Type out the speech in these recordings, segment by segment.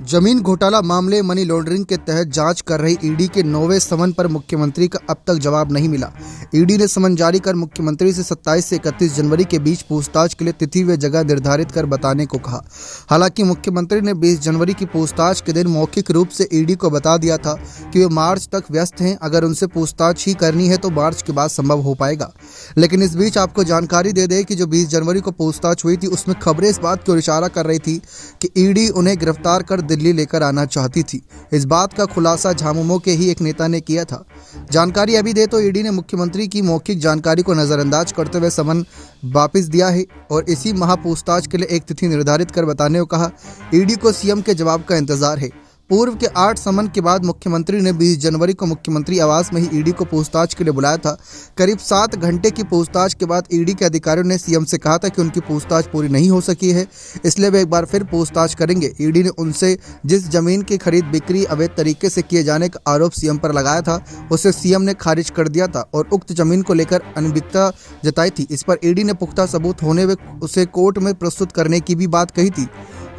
जमीन घोटाला मामले मनी लॉन्ड्रिंग के तहत जांच कर रही ईडी के 9वें समन पर मुख्यमंत्री का अब तक जवाब नहीं मिला। ईडी ने समन जारी कर मुख्यमंत्री से 27 से 31 जनवरी के बीच पूछताछ के लिए तिथि व जगह निर्धारित कर बताने को कहा। हालांकि मुख्यमंत्री ने 20 जनवरी की पूछताछ के दिन मौखिक रूप से ईडी को बता दिया था कि वे मार्च तक व्यस्त हैं, अगर उनसे पूछताछ ही करनी है तो मार्च के बाद संभव हो पाएगा। लेकिन इस बीच आपको जानकारी दे दें कि जो 20 जनवरी को पूछताछ हुई थी उसमें खबरें इस बात की ओर इशारा कर रही थी कि ईडी उन्हें गिरफ्तार कर दिल्ली लेकर आना चाहती थी। इस बात का खुलासा झामुमो के ही एक नेता ने किया था। जानकारी अभी दे तो ईडी ने मुख्यमंत्री की मौखिक जानकारी को नजरअंदाज करते हुए समन वापस दिया है और इसी माह पूछताछ के लिए एक तिथि निर्धारित कर बताने को कहा। ईडी को सीएम के जवाब का इंतजार है। पूर्व के 8 समन के बाद मुख्यमंत्री ने 20 जनवरी को मुख्यमंत्री आवास में ही ईडी को पूछताछ के लिए बुलाया था। करीब 7 घंटे की पूछताछ के बाद ईडी के अधिकारियों ने सीएम से कहा था कि उनकी पूछताछ पूरी नहीं हो सकी है, इसलिए वे एक बार फिर पूछताछ करेंगे। ईडी ने उनसे जिस जमीन की खरीद बिक्री अवैध तरीके से किए जाने का आरोप सीएम पर लगाया था उसे सीएम ने खारिज कर दिया था और उक्त जमीन को लेकर अनिश्चितता जताई थी। इस पर ईडी ने पुख्ता सबूत होने व उसे कोर्ट में प्रस्तुत करने की भी बात कही थी।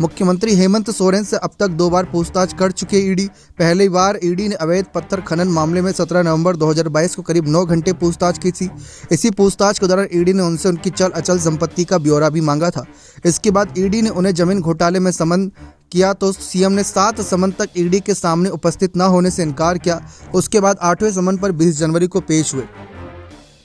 मुख्यमंत्री हेमंत सोरेन से अब तक 2 बार पूछताछ कर चुके ईडी। पहली बार ईडी ने अवैध पत्थर खनन मामले में 17 नवंबर 2022 को करीब 9 घंटे पूछताछ की थी। इसी पूछताछ के दौरान ईडी ने उनसे उनकी चल अचल संपत्ति का ब्यौरा भी मांगा था। इसके बाद ईडी ने उन्हें जमीन घोटाले में समन किया तो सीएम ने 7 समन तक ईडी के सामने उपस्थित न होने से इनकार किया। उसके बाद 8वें समन पर 20 जनवरी को पेश हुए।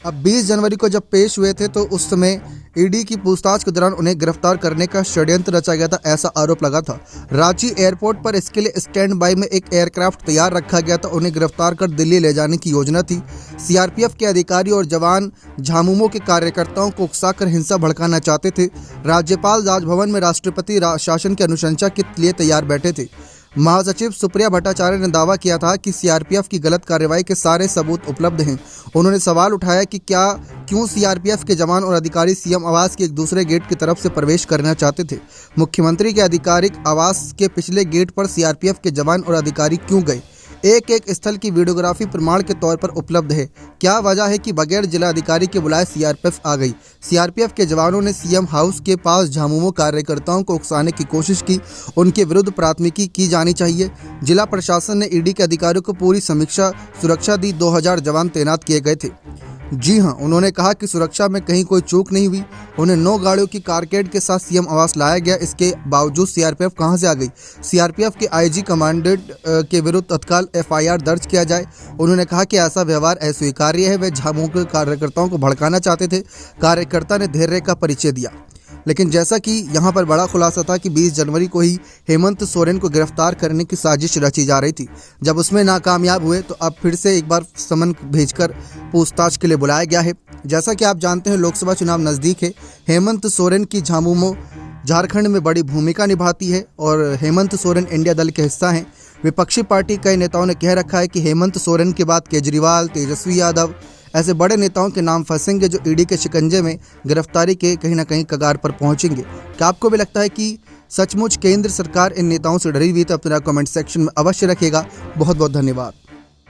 अब 20 जनवरी को जब पेश हुए थे तो उस समय ईडी की पूछताछ के दौरान उन्हें गिरफ्तार करने का षड्यंत्र रचा गया था, ऐसा आरोप लगा था। रांची एयरपोर्ट पर इसके लिए स्टैंड बाय में एक एयरक्राफ्ट तैयार रखा गया था। उन्हें गिरफ्तार कर दिल्ली ले जाने की योजना थी। सीआरपीएफ के अधिकारी और जवान झामुमो के कार्यकर्ताओं को उकसाकर हिंसा भड़काना चाहते थे। राज्यपाल राजभवन में राष्ट्रपति शासन की अनुशंसा के लिए तैयार बैठे थे। महासचिव सुप्रिया भट्टाचार्य ने दावा किया था कि सीआरपीएफ की गलत कार्रवाई के सारे सबूत उपलब्ध हैं। उन्होंने सवाल उठाया कि क्यों सीआरपीएफ के जवान और अधिकारी सीएम आवास के एक दूसरे गेट की तरफ से प्रवेश करना चाहते थे। मुख्यमंत्री के आधिकारिक आवास के पिछले गेट पर सीआरपीएफ के जवान और अधिकारी क्यों गए। एक स्थल की वीडियोग्राफी प्रमाण के तौर पर उपलब्ध है। क्या वजह है कि बगैर जिला अधिकारी के बुलाए सीआरपीएफ आ गई। सीआरपीएफ के जवानों ने सीएम हाउस के पास झामुमो कार्यकर्ताओं को उकसाने की कोशिश की। उनके विरुद्ध प्राथमिकी की जानी चाहिए। जिला प्रशासन ने ईडी के अधिकारियों को पूरी समीक्षा सुरक्षा दी। 2000 जवान तैनात किए गए थे। जी हां, उन्होंने कहा कि सुरक्षा में कहीं कोई चूक नहीं हुई। उन्हें 9 गाड़ियों की कारकेड के साथ सीएम आवास लाया गया। इसके बावजूद सीआरपीएफ कहां से आ गई। सीआरपीएफ के आईजी कमांडेंट के विरुद्ध तत्काल एफआईआर दर्ज किया जाए। उन्होंने कहा कि ऐसा व्यवहार अस्वीकार्य है। वे झामुमो के कार्यकर्ताओं को भड़काना चाहते थे। कार्यकर्ता ने धैर्य का परिचय दिया। लेकिन जैसा कि यहाँ पर बड़ा खुलासा था कि 20 जनवरी को ही हेमंत सोरेन को गिरफ्तार करने की साजिश रची जा रही थी। जब उसमें नाकामयाब हुए तो अब फिर से एक बार समन भेजकर पूछताछ के लिए बुलाया गया है। जैसा कि आप जानते हैं लोकसभा चुनाव नज़दीक है। हेमंत सोरेन की झामुमो झारखंड में बड़ी भूमिका निभाती है और हेमंत सोरेन इंडिया दल के हिस्सा हैं। विपक्षी पार्टी कई नेताओं ने कह रखा है कि हेमंत सोरेन के बाद केजरीवाल, तेजस्वी यादव ऐसे बड़े नेताओं के नाम फंसेंगे जो ईडी के शिकंजे में गिरफ्तारी के कहीं ना कहीं कगार पर पहुंचेंगे। क्या आपको भी लगता है कि सचमुच केंद्र सरकार इन नेताओं से डरी हुई? तो अपना कमेंट सेक्शन में अवश्य रखिएगा। बहुत बहुत धन्यवाद।